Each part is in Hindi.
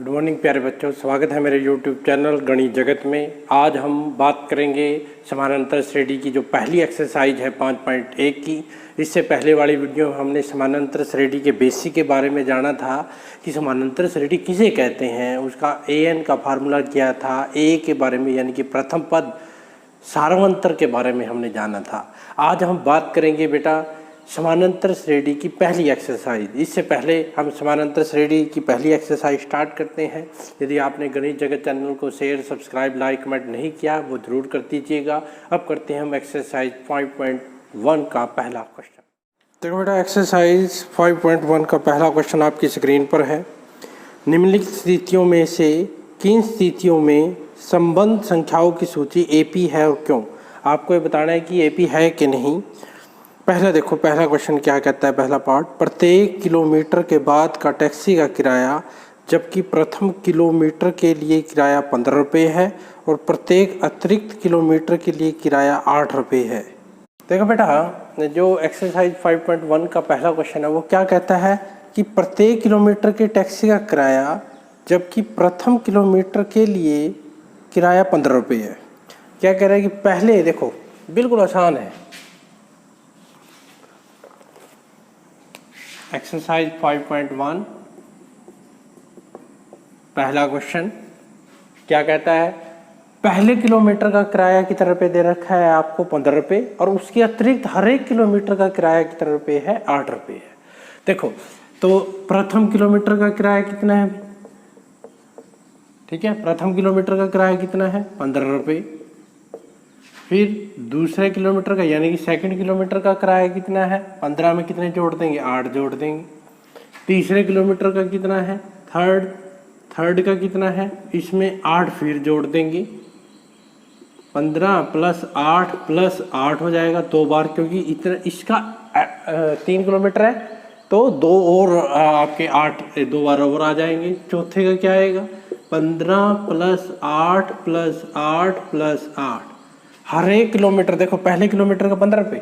गुड मॉर्निंग प्यारे बच्चों, स्वागत है मेरे यूट्यूब चैनल गणित जगत में। आज हम बात करेंगे समानांतर श्रेणी की जो पहली एक्सरसाइज है 5.1 की। इससे पहले वाली वीडियो में हमने समानांतर श्रेणी के बेसिक के बारे में जाना था कि समानांतर श्रेणी किसे कहते हैं, उसका an का फार्मूला क्या था, a के बारे में यानी कि प्रथम पद सार्वंतर के बारे में हमने जाना था। आज हम बात करेंगे बेटा समानांतर श्रेणी की पहली एक्सरसाइज। इससे पहले हम समानांतर श्रेणी की पहली एक्सरसाइज स्टार्ट करते हैं। यदि आपने गणित जगत चैनल को शेयर, सब्सक्राइब, लाइक, कमेंट नहीं किया वो ज़रूर कर दीजिएगा। अब करते हैं हम एक्सरसाइज 5.1 का पहला क्वेश्चन। देखो बेटा, एक्सरसाइज 5.1 का पहला क्वेश्चन आपकी स्क्रीन पर है। निम्नलिखित स्थितियों में से किन स्थितियों में संबंध संख्याओं की सूची AP है और क्यों? आपको ये बताना है कि AP है कि नहीं। पहला देखो, पहला क्वेश्चन क्या कहता है, पहला पार्ट, प्रत्येक किलोमीटर के बाद का टैक्सी का किराया जबकि प्रथम किलोमीटर के लिए किराया 15 रुपये है और प्रत्येक अतिरिक्त किलोमीटर के लिए किराया 8 रुपये है। देखो बेटा, जो एक्सरसाइज 5.1 का पहला क्वेश्चन है वो क्या कहता है कि प्रत्येक किलोमीटर के टैक्सी का किराया जबकि प्रथम किलोमीटर के लिए किराया 15 रुपये है। क्या कह रहा है कि पहले देखो, बिल्कुल आसान है। एक्सरसाइज 5.1 पहला क्वेश्चन क्या कहता है, पहले किलोमीटर का किराया कितने रुपये दे रखा है आपको, 15 रुपये, और उसके अतिरिक्त हर एक किलोमीटर का किराया कितने रुपये है, 8 रुपये है। देखो तो प्रथम किलोमीटर का किराया कितना है, ठीक है, प्रथम किलोमीटर का किराया कितना है, 15 रुपये। फिर दूसरे किलोमीटर का यानी कि सेकंड किलोमीटर का किराया कितना है, 15 में कितने जोड़ देंगे, 8 जोड़ देंगे। तीसरे किलोमीटर का कितना है, थर्ड का कितना है, इसमें 8 फिर जोड़ देंगे। 15 प्लस 8 हो जाएगा 2 बार, क्योंकि इतना इसका 3 किलोमीटर है तो 2 और आपके 8 2 बार और आ जाएंगे। चौथे का क्या आएगा, 15 प्लस 8 प्लस 8 प्लस 8। हर एक किलोमीटर देखो, पहले किलोमीटर का 15 रुपये,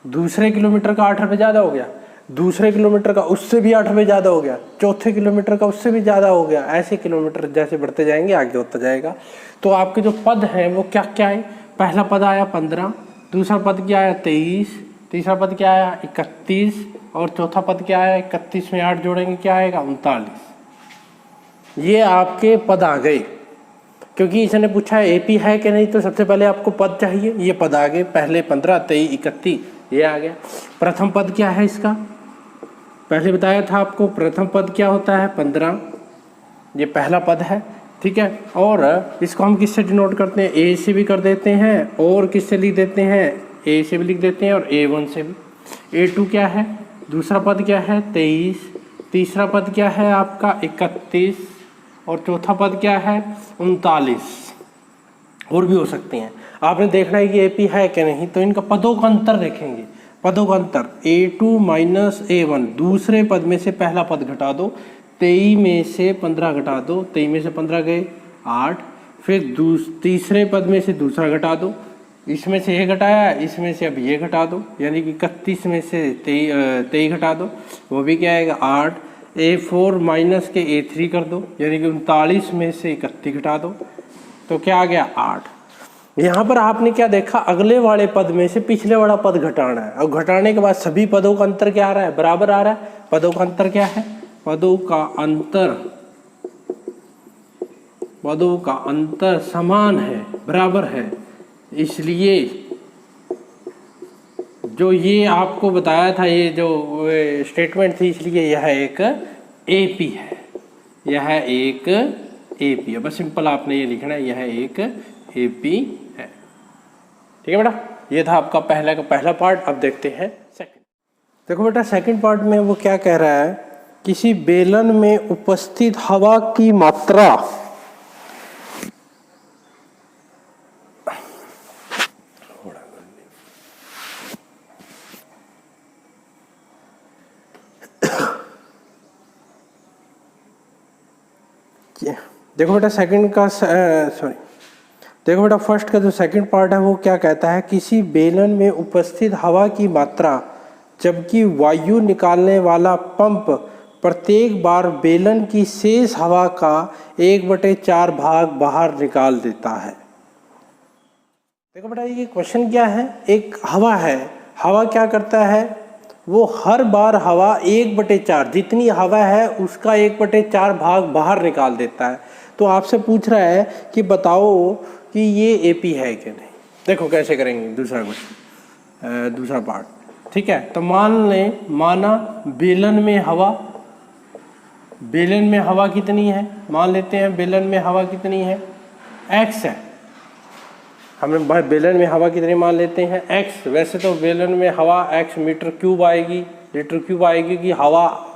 दूसरे किलोमीटर का 8 रुपये ज़्यादा हो गया, दूसरे किलोमीटर का उससे भी 8 रुपये ज़्यादा हो गया, चौथे किलोमीटर का उससे भी ज़्यादा हो गया। ऐसे किलोमीटर जैसे बढ़ते जाएंगे आगे होता जाएगा। तो आपके जो पद हैं वो क्या क्या है, पहला पद आया 15, दूसरा पद क्या आया 23, तीसरा पद क्या आया 31 और चौथा पद क्या आया 31 में 8 जोड़ेंगे क्या आएगा 39। ये आपके पद आ गए। क्योंकि इसने पूछा है AP है कि नहीं, तो सबसे पहले आपको पद चाहिए। ये पद आ गए, पहले 15, 23, 31 ये आ गया। प्रथम पद क्या है इसका, पहले बताया था आपको, प्रथम पद क्या होता है 15, ये पहला पद है, ठीक है। और इसको हम किससे डिनोट करते हैं, A से भी कर देते हैं और किससे लिख देते हैं, A से भी लिख देते हैं और A1 से भी। A2 क्या है, दूसरा पद क्या है 23, तीसरा पद क्या है आपका 31 और चौथा पद क्या है 39। और भी हो सकते हैं। आपने देखना है कि AP है कि नहीं, तो इनका पदों का अंतर देखेंगे। पदों का अंतर A2 माइनस A1, दूसरे पद में से पहला पद घटा दो, 23 में से 15 घटा दो, 23 में से 15 गए 8। फिर तीसरे पद में से दूसरा घटा दो, इसमें से ये घटाया, इसमें से अब ये घटा दो, यानी कि 31 में से 23 घटा दो, वो भी क्या आएगा 8। A4 माइनस के A3 कर दो, यानी कि 39 में से 31 घटा दो, तो क्या आ गया 8। यहाँ पर आपने क्या देखा, अगले वाले पद में से पिछले वाला पद घटाना है, और घटाने के बाद सभी पदों का अंतर क्या आ रहा है, बराबर आ रहा है। पदों का अंतर क्या है, पदों का अंतर समान है, बराबर है। इसलिए जो ये आपको बताया था, ये जो स्टेटमेंट थी, इसलिए यह एक AP है, यह एक AP है। बस सिंपल आपने ये लिखना है, यह एक AP है, ठीक है बेटा। ये था आपका पहला पार्ट। अब देखते हैं सेकंड। देखो बेटा, सेकंड पार्ट में वो क्या कह रहा है, किसी बेलन में उपस्थित हवा की मात्रा देखो बेटा, देखो बेटा, फर्स्ट का जो सेकंड पार्ट है वो क्या कहता है, किसी बेलन में उपस्थित हवा की मात्रा जबकि वायु निकालने वाला पंप प्रत्येक बार बेलन की शेष हवा का 1/4 भाग बाहर निकाल देता है। देखो बेटा ये क्वेश्चन क्या है, एक हवा है, हवा क्या करता है, वो हर बार हवा 1/4 जितनी हवा है उसका 1/4 भाग बाहर निकाल देता है। तो आपसे पूछ रहा है कि बताओ कि ये एपी है कि नहीं। देखो कैसे करेंगे दूसरा क्वेश्चन, दूसरा पार्ट, ठीक है। तो माना बेलन में हवा कितनी है, मान लेते हैं बेलन में हवा कितनी है, x है। हमें बेलन में हवा कितनी मान लेते हैं, x। वैसे तो बेलन में हवा x मीटर क्यूब आएगी, लीटर क्यूब आएगी, कि हवा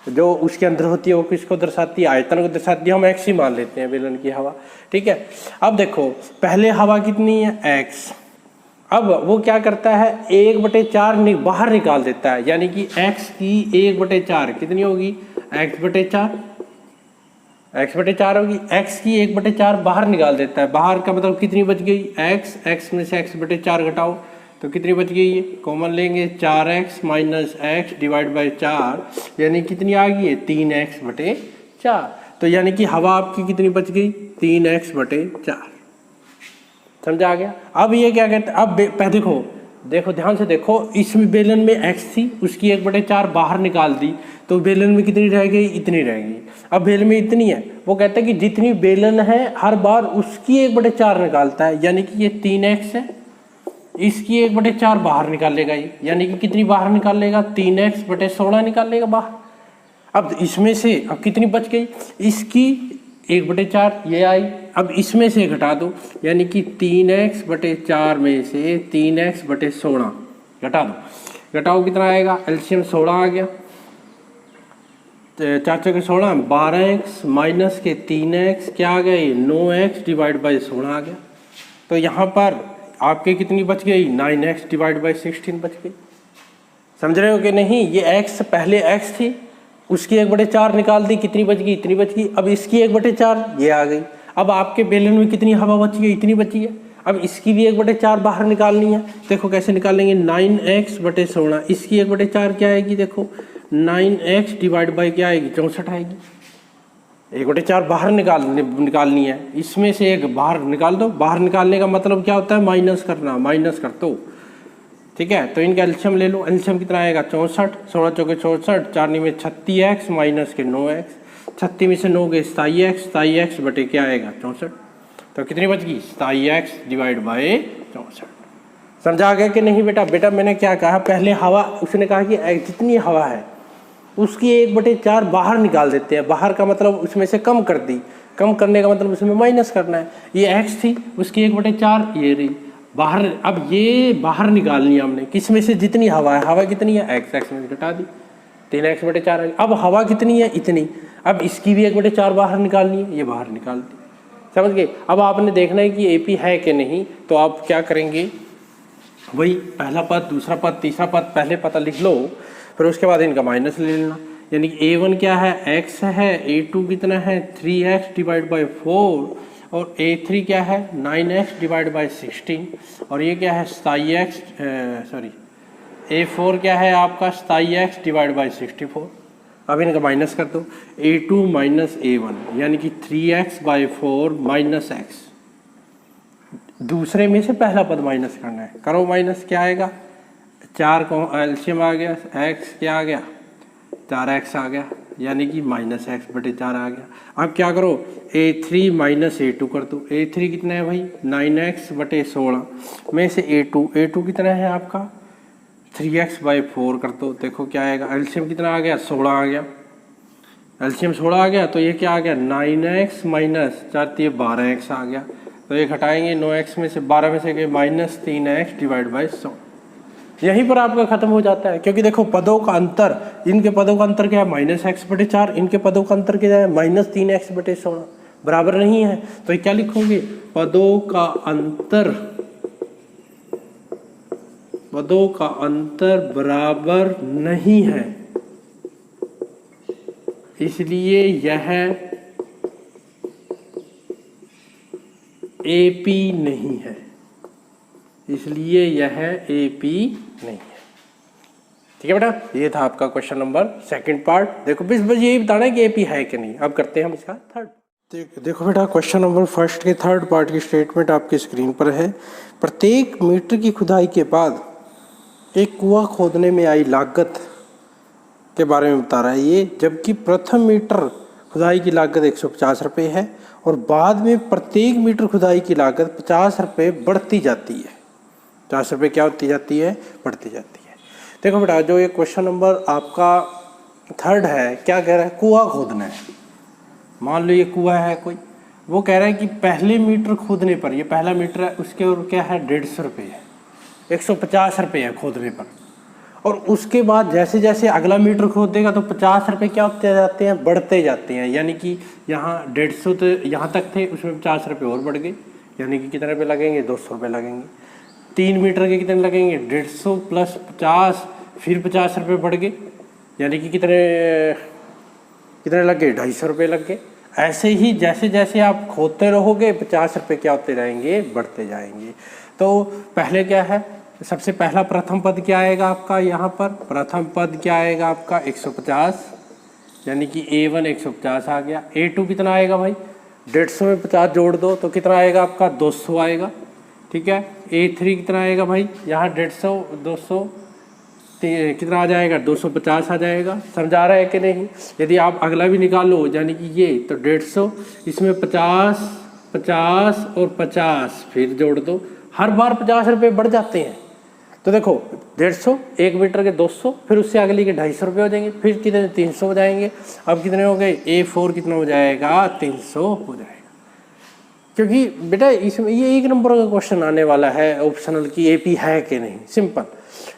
जो उसके अंदर होती है वो किसको दर्शाती है, आयतन को दर्शाती है। हम x ही मान लेते हैं बेलन की हवा, ठीक है। अब देखो पहले हवा कितनी है, x। अब वो क्या करता है, 1/4 बाहर निकाल देता है, यानी कि x की 1/4 कितनी होगी, x/4 होगी। x की 1/4 बाहर निकाल देता है, बाहर का मतलब कितनी बच गई, x में से x/4 घटाओ तो कितनी बच गई, ये कॉमन लेंगे 4x - x डिवाइड बाई 4, यानी कितनी आ गई है 3x/4। तो यानी कि हवा आपकी कितनी बच गई, 3x/4। समझा आ गया। अब ये क्या कहते हैं, अब देखो ध्यान से देखो, इसमें बेलन में x थी, उसकी 1/4 बाहर निकाल दी, तो बेलन में कितनी रह गई, इतनी रह गई। अब बेलन में इतनी है, वो कहते हैं कि जितनी बेलन है हर बार उसकी 1/4 निकालता है, यानी कि ये 3x है, इसकी 1/4 बाहर निकाल लेगा ये, यानी कि कितनी बाहर निकाल लेगा, 3x/16 निकाल लेगा बाहर। अब इसमें से अब कितनी बच गई, इसकी 1/4 ये आई, अब इसमें से घटा दो, यानी कि 3x/4 में से 3x/16 घटा दो, घटाओ कितना आएगा, एलसीएम 16 आ गया, 4 × 16 12x माइनस के 3x क्या आ गया, ये 9x डिवाइड बाई 16 आ गया। तो यहाँ पर आपके कितनी बच गई, 9x डिवाइड बाई 16 बच गई। समझ रहे हो कि नहीं, ये x पहले x थी, उसकी 1/4 निकाल दी, कितनी बच गई, इतनी बच गई। अब इसकी 1/4 ये आ गई। अब आपके बेलन में कितनी हवा बच गई, इतनी बची है। अब इसकी भी 1/4 बाहर निकालनी है, देखो कैसे निकालेंगे, 9x/16, इसकी 1/4 क्या आएगी, देखो 9x डिवाइड बाई क्या आएगी, 64 आएगी। 1/4 बाहर निकालनी है, इसमें से एक बाहर निकाल दो। बाहर निकालने का मतलब क्या होता है, माइनस करना, माइनस कर दो, ठीक है। तो इनका एलसीएम ले लो, एलसीएम कितना आएगा, 64, 16 चौके 64, 4 में 36x माइनस के 9x, 36 में से 9 गए 27x बटे क्या आएगा, 64। तो कितनी बच गई, 27x डिवाइड बाई 64। समझा आ गया कि नहीं बेटा मैंने क्या कहा, पहले हवा, उसने कहा कि जितनी हवा है उसकी 1/4 बाहर निकाल देते हैं। बाहर का मतलब उसमें से कम कर दी, कम करने का मतलब उसमें माइनस करना है। ये x थी, उसकी 1/4 ये रही बाहर। अब ये बाहर निकालनी है हमने, किस में से, जितनी हवा है, हवा कितनी है, x में घटा दी, 3x/4। अब हवा कितनी है, इतनी। अब इसकी भी 1/4 बाहर निकालनी है, ये बाहर निकाल दी। समझ गए। अब आपने देखना है कि एपी है कि नहीं, तो आप क्या करेंगे, वही पहला पद, दूसरा पद, तीसरा पद पहले पता लिख लो, फिर उसके बाद इनका माइनस ले लेना। यानी कि A1 क्या है, x है, A2 कितना है, 3x डिवाइड बाई 4, और A3 क्या है, 9x डिवाइड बाई 16, और ये क्या है, A4 क्या है आपका, 27x डिवाइड बाई 64। अब इनका माइनस कर दो, A2 माइनस A1 यानी कि 3x/4 माइनस x। दूसरे में से पहला पद माइनस करना है, करो माइनस, क्या आएगा, 4 को एलसीएम आ गया, x क्या आ गया, 4x आ गया, यानी कि -x/4 आ गया। अब क्या करो, A3 माइनस A2 कर दो। A3 कितना है भाई, 9x/16 में से A2 कितना है आपका, 3x/4 कर दो। देखो क्या आएगा, एलसीएम कितना आ गया, 16 आ गया, एलसीएम 16 आ गया। तो ये क्या आ गया, 9x माइनस 4 12x आ गया। तो ये घटाएंगे, 9x में से 12 में से -3x डिवाइड बाई 100। यहीं पर आपका खत्म हो जाता है, क्योंकि देखो पदों का अंतर, इनके पदों का अंतर क्या है, -x/4, इनके पदों का अंतर क्या है, -3x/16, बराबर नहीं है। तो ये क्या लिखोगे, पदों का अंतर बराबर नहीं है, इसलिए यह एपी नहीं है, इसलिए यह एपी नहीं है। ठीक है बेटा, ये था आपका क्वेश्चन नंबर सेकंड पार्ट। देखो बस यही बताना है कि एपी है कि नहीं। अब करते हैं हम इसका थर्ड। देखो बेटा, क्वेश्चन नंबर फर्स्ट के थर्ड पार्ट की स्टेटमेंट आपकी स्क्रीन पर है। प्रत्येक मीटर की खुदाई के बाद एक कुआं खोदने में आई लागत के बारे में बता रहा है ये, जबकि प्रथम मीटर खुदाई की लागत 150 रुपये है और बाद में प्रत्येक मीटर खुदाई की लागत 50 रुपये बढ़ती जाती है। 50 रुपये क्या होती जाती है? बढ़ती जाती है। देखो बेटा, जो ये क्वेश्चन नंबर आपका थर्ड है, क्या कह रहा है? कुआं खोदना है। मान लो ये कुआं है कोई, वो कह रहा है कि पहले मीटर खोदने पर, ये पहला मीटर है, उसके और क्या है? 150 रुपये है। 150 रुपये है खोदने पर, और उसके बाद जैसे जैसे अगला मीटर खोदेगा तो 50 रुपये क्या होते जाते हैं? बढ़ते जाते हैं। यानी कि यहाँ 150 तो यहाँ तक थे, उसमें 50 रुपये और बढ़ गए, यानी कि कितने रुपये लगेंगे? 200 रुपये लगेंगे। 3 मीटर के कितने लगेंगे? 150 प्लस 50, फिर 50 रुपये बढ़ गए, यानी कि कितने लग गए? 250 रुपये लग गए। ऐसे ही जैसे जैसे आप खोदते रहोगे 50 रुपये क्या होते रहेंगे? बढ़ते जाएंगे। तो पहले क्या है? सबसे पहला प्रथम पद क्या आएगा आपका? यहाँ पर प्रथम पद क्या आएगा आपका? 150, यानी कि A1 150 आ गया। A2 कितना आएगा भाई? 150 में 50 जोड़ दो तो कितना आएगा आपका? 200 आएगा। ठीक है। A3 कितना आएगा भाई? यहाँ 150 200 कितना आ जाएगा? 250 आ जाएगा। समझा रहा है कि नहीं? यदि आप अगला भी निकालो, यानी कि ये तो 150, इसमें 50 50 और 50 फिर जोड़ दो, हर बार 50 रुपये बढ़ जाते हैं। तो देखो 150, 1 मीटर के 200, फिर उससे अगली के 250 रुपये हो जाएंगे, फिर कितने? 300 हो जाएंगे। अब कितने हो गए? A4 कितना हो जाएगा? 300 हो जाएगा। क्योंकि बेटा इसमें ये 1 नंबर का क्वेश्चन आने वाला है ऑप्शनल की, एपी है कि नहीं। सिंपल,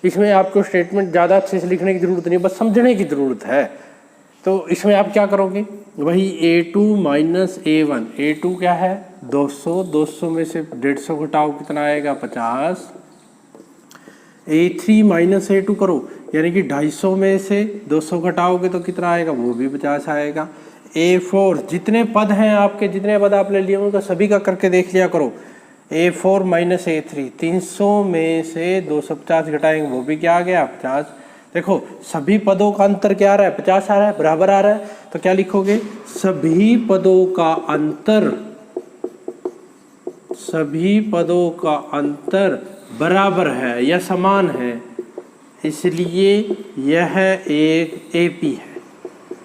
इसमें आपको स्टेटमेंट ज़्यादा अच्छे से लिखने की ज़रूरत नहीं, बस समझने की ज़रूरत है। तो इसमें आप क्या करोगे? वही A2 माइनस A1। A2 क्या है? 200, 200 में से 150 घटाओ, कितना आएगा? 50। A3 माइनस A2 करो, यानी कि 250 में से 200 घटाओगे तो कितना आएगा? वो भी 50 आएगा। A4 जितने पद हैं आपके, जितने पद आपने लिए उनका सभी का करके देख लिया करो। A4 माइनस A3, 300 में से 250 घटाएंगे, वो भी क्या आ गया? 50। देखो सभी पदों का अंतर क्या आ रहा है? 50 आ रहा है, बराबर आ रहा है। तो क्या लिखोगे? सभी पदों का अंतर, सभी पदों का अंतर बराबर है या समान है, इसलिए यह एक एपी है।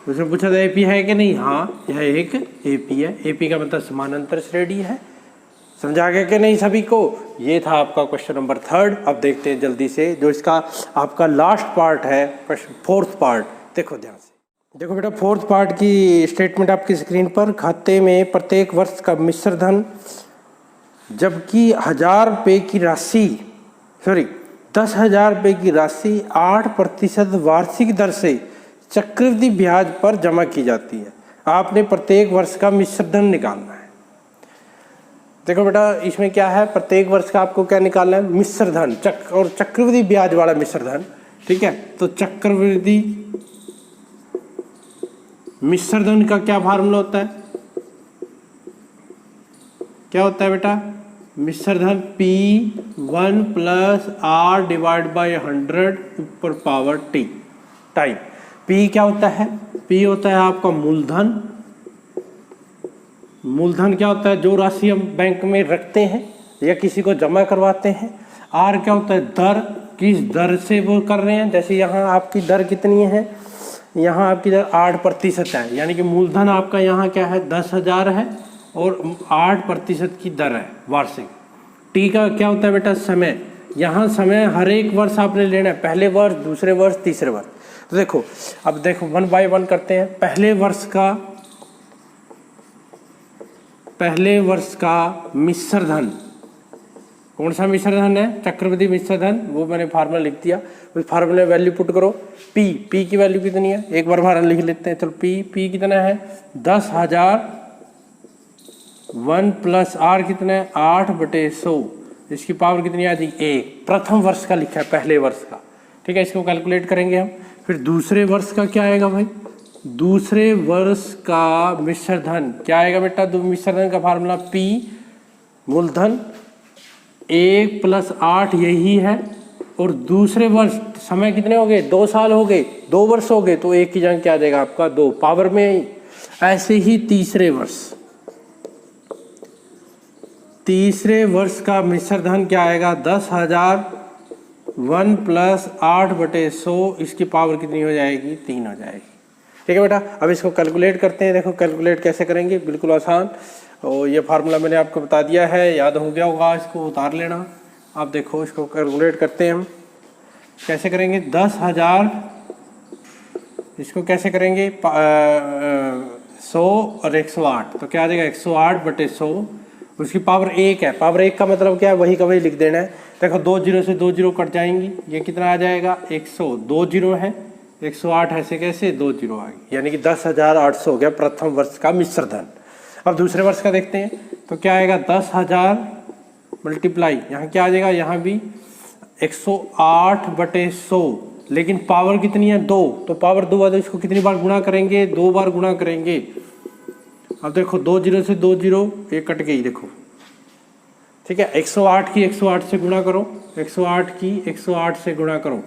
उसने पूछा था एपी है कि नहीं? हाँ, यह एक एपी है। एपी का मतलब समानांतर श्रेणी है। समझा गया कि नहीं सभी को? ये था आपका क्वेश्चन नंबर थर्ड। अब देखते हैं जल्दी से जो इसका आपका लास्ट पार्ट है, फोर्थ पार्ट। देखो ध्यान से। देखो बेटा, फोर्थ पार्ट की स्टेटमेंट आपकी स्क्रीन पर। खाते में प्रत्येक वर्ष का मिश्र धन, जबकि 1000 रुपये की राशि, 10,000 रुपये की राशि 8% वार्षिक दर से चक्रवृद्धि ब्याज पर जमा की जाती है। आपने प्रत्येक वर्ष का मिश्र धन निकालना है। देखो बेटा, इसमें क्या है? प्रत्येक वर्ष का आपको क्या निकालना है? मिश्र धन, और चक्रवृद्धि ब्याज वाला मिश्र धन। ठीक है, तो चक्रवृद्धि मिश्र धन का क्या फार्मूला होता है? क्या होता है बेटा? मिश्र धन P1 plus R divide by 100 ऊपर पावर T टाइम। P क्या होता है? P होता है आपका मूलधन। मूलधन क्या होता है? जो राशि हम बैंक में रखते हैं या किसी को जमा करवाते हैं। R क्या होता है? दर, किस दर से वो कर रहे हैं। जैसे यहाँ आपकी दर कितनी है? यहाँ आपकी दर 8% है, यानी कि मूलधन आपका यहाँ क्या है? 10,000 है और 8% की दर है वार्षिक। टी का क्या होता है बेटा? समय। यहाँ समय हर एक वर्ष आपने लेना है, पहले वर्ष, दूसरे वर्ष, तीसरे वर्ष। तो देखो, अब देखो 1 बाय 1 करते हैं। पहले वर्ष का मिश्र धन, कौन सा मिश्र धन है? चक्रवृद्धि मिश्र धन। वो मैंने फार्मूला लिख दिया, उस फार्मूले में वैल्यू पुट करो। पी की वैल्यू कितनी है? एक बार फार्मूला लिख लेते हैं। चलो पी कितना है? 10,000। 1 प्लस R कितना है? 8/100। इसकी पावर कितनी आ जाएगी? 1। प्रथम वर्ष का लिखा है, पहले वर्ष का। ठीक है, इसको कैलकुलेट करेंगे हम। फिर दूसरे वर्ष का क्या आएगा भाई? दूसरे वर्ष का मिश्र धन क्या आएगा बेटा? मिश्र धन का फार्मूला P मूलधन 1 प्लस 8 यही है, और दूसरे वर्ष समय कितने हो गए, 2 साल हो गए, 2 वर्ष हो गए, तो 1 की जगह क्या आ जाएगा आपका 2 पावर में। ऐसे ही तीसरे वर्ष का मिश्र धन क्या आएगा, 10,000 1 + 8/100, इसकी पावर कितनी हो जाएगी, 3 हो जाएगी। ठीक है बेटा, अब इसको कैलकुलेट करते हैं। देखो कैलकुलेट कैसे करेंगे, बिल्कुल आसान। और ये फार्मूला मैंने आपको बता दिया है, याद हो गया होगा, इसको उतार लेना। अब देखो इसको कैलकुलेट करते हैं हम, कैसे करेंगे। 10,000 इसको कैसे करेंगे, 100 और 108, तो क्या आ जाएगा 108/100, उसकी पावर 1 है। पावर 1 का मतलब क्या है, वही का वही लिख देना है। देखो 2 जीरो से 2 जीरो कट जाएंगी, ये कितना आ जाएगा 100, 2 जीरो है, 108 ऐसे कैसे 2 जीरो आ गई, यानी कि 10,800 हो गया प्रथम वर्ष का मिश्र धन। अब दूसरे वर्ष का देखते हैं, तो क्या आएगा 10,000 मल्टीप्लाई, यहाँ क्या आ जाएगा, यहाँ भी 108/100, लेकिन पावर कितनी है 2, तो पावर 2 है तो इसको कितनी बार गुणा करेंगे, 2 बार गुणा करेंगे। अब देखो 2 जीरो से 2 जीरो ये कट गई, देखो ठीक है। 108 की 108 से गुणा करो, 108 की 108 से गुणा करो।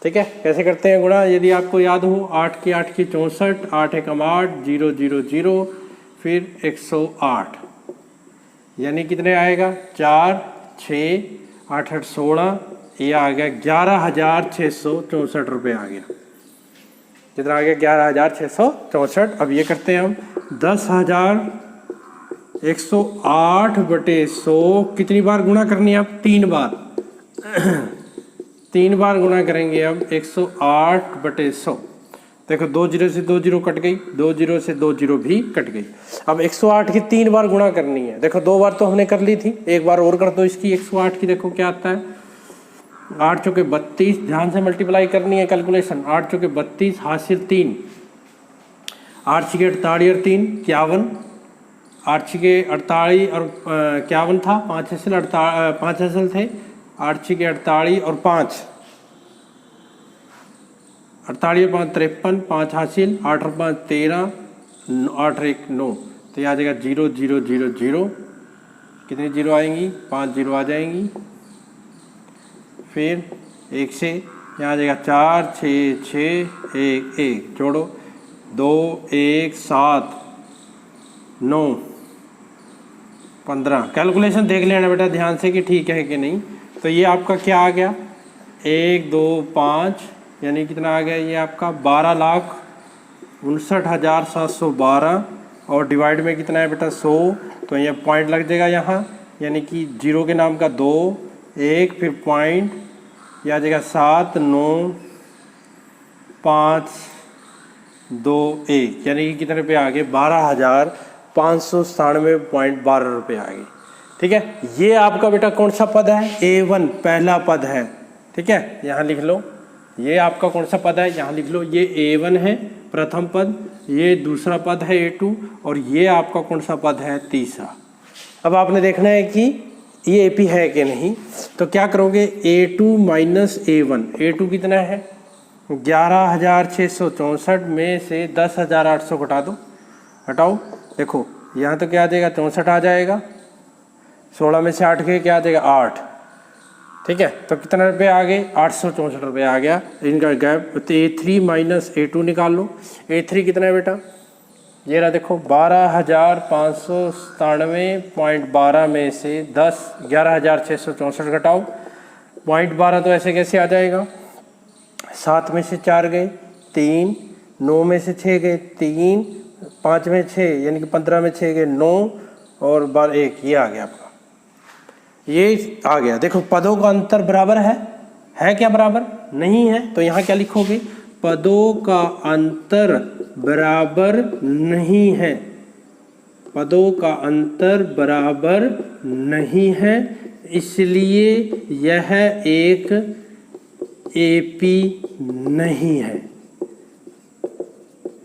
ठीक है, कैसे करते हैं गुणा, यदि आपको याद हो, 8 की 8 की 64, 8 एकम 8, 0 0 0, फिर 108, यानी कितने आएगा 4 6 8 8 16, ये आ गया 11,664 रुपये आ गया। कितना आ गया 11,664। अब ये करते हैं हम, 10,108/100 कितनी बार गुणा करनी है, अब 3 बार 3 बार गुणा करेंगे अब 108/100। देखो 2 जीरो से 2 जीरो कट गई, 2 जीरो से 2 जीरो भी कट गई। अब 108 की 3 बार गुणा करनी है। देखो 2 बार तो हमने कर ली थी, एक बार और कर दो इसकी 108 की। देखो क्या आता है, 8 चौके 32, ध्यान से मल्टीप्लाई करनी है कैलकुलेशन। 8 चौके 32 हासिल 3, 8 छीके 48 और 3 51, 8 छीके 48 और 51 था, 5 असल थे, 8 छीके 48 और 5, 48 और 5 53, 5 हासिल, 8 और 5 13, 8 और 1 9, तो यह आ जाएगा 0 0 0 0। कितनी जीरो आएंगी, 5 जीरो आ जाएंगी। फिर 1 से यहाँ आ जाएगा 4 6 6 1 1, जोड़ो 2 1 7 9 15। कैलकुलेशन देख लेना बेटा ध्यान से कि ठीक है कि नहीं। तो ये आपका क्या आ गया, 1 2 5, यानी कितना आ गया ये आपका 12,59,712, और डिवाइड में कितना है बेटा 100, तो ये पॉइंट लग जाएगा यहाँ, यानी कि जीरो के नाम का 2 1, फिर पॉइंट, यह आ जाएगा 7 9 5 2 1, यानी कि कितने रुपये आ गए 12,597.12 रुपये आ गए। ठीक है, ये आपका बेटा कौन सा पद है, A1 पहला पद है। ठीक है, यहाँ लिख लो, ये आपका कौन सा पद है, यहाँ लिख लो, ये A1 है प्रथम पद, ये दूसरा पद है A2, और ये आपका कौन सा पद है, तीसरा। अब आपने देखना है कि ये AP है कि नहीं, तो क्या करोगे, A2 माइनस A1, A2 कितना है 11,664 में से 10,800 घटा दो, हटाओ। देखो यहाँ तो क्या आ जाएगा 64 आ जाएगा, 16 में से 8 गए क्या आ जाएगा 8। ठीक है, तो कितना रुपये आ गए 864 रुपये आ गया इनका गैप। तो A3 माइनस A2 निकाल लो। A3 कितना है बेटा, ये रहा देखो 12,597.12 में से 11,664 घटाओ, 0.12 तो ऐसे कैसे आ जाएगा, 7 में से 4 गए 3, 9 में से 6 गए 3, 5 में 6 यानी कि 15 में 6 गए 9, और 12 1, ये आ गया आपका, ये आ गया। देखो पदों का अंतर बराबर है क्या, बराबर नहीं है, तो यहाँ क्या लिखोगे, पदों का अंतर बराबर नहीं है, पदों का अंतर बराबर नहीं है, इसलिए यह एक AP नहीं है,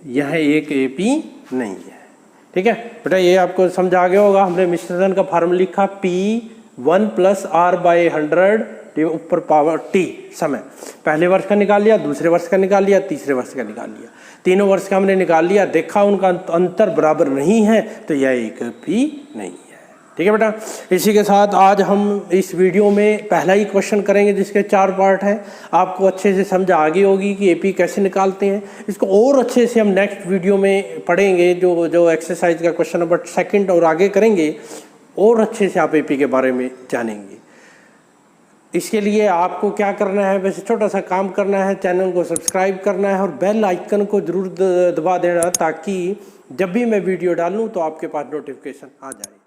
यह एक AP नहीं है। ठीक है बेटा, ये आपको समझ आ गया होगा। हमने मिश्रण का फार्मूला लिखा P1 + R/100 ऊपर पावर T समय, पहले वर्ष का निकाल लिया, दूसरे वर्ष का निकाल लिया, तीसरे वर्ष का निकाल लिया, तीनों वर्ष का हमने निकाल लिया, देखा उनका अंतर बराबर नहीं है, तो यह एक भी नहीं है। ठीक है बेटा। इसी के साथ आज हम इस वीडियो में पहला ही क्वेश्चन करेंगे जिसके 4 पार्ट हैं। आपको अच्छे से समझ आ गई होगी कि एपी कैसे निकालते हैं। इसको और अच्छे से हम नेक्स्ट वीडियो में पढ़ेंगे, जो एक्सरसाइज का क्वेश्चन नंबर 2 और आगे करेंगे, और अच्छे से आप एपी के बारे में जानेंगे। इसके लिए आपको क्या करना है, वैसे छोटा सा काम करना है, चैनल को सब्सक्राइब करना है और बेल आइकन को ज़रूर दबा देना, ताकि जब भी मैं वीडियो डालूँ तो आपके पास नोटिफिकेशन आ जाए।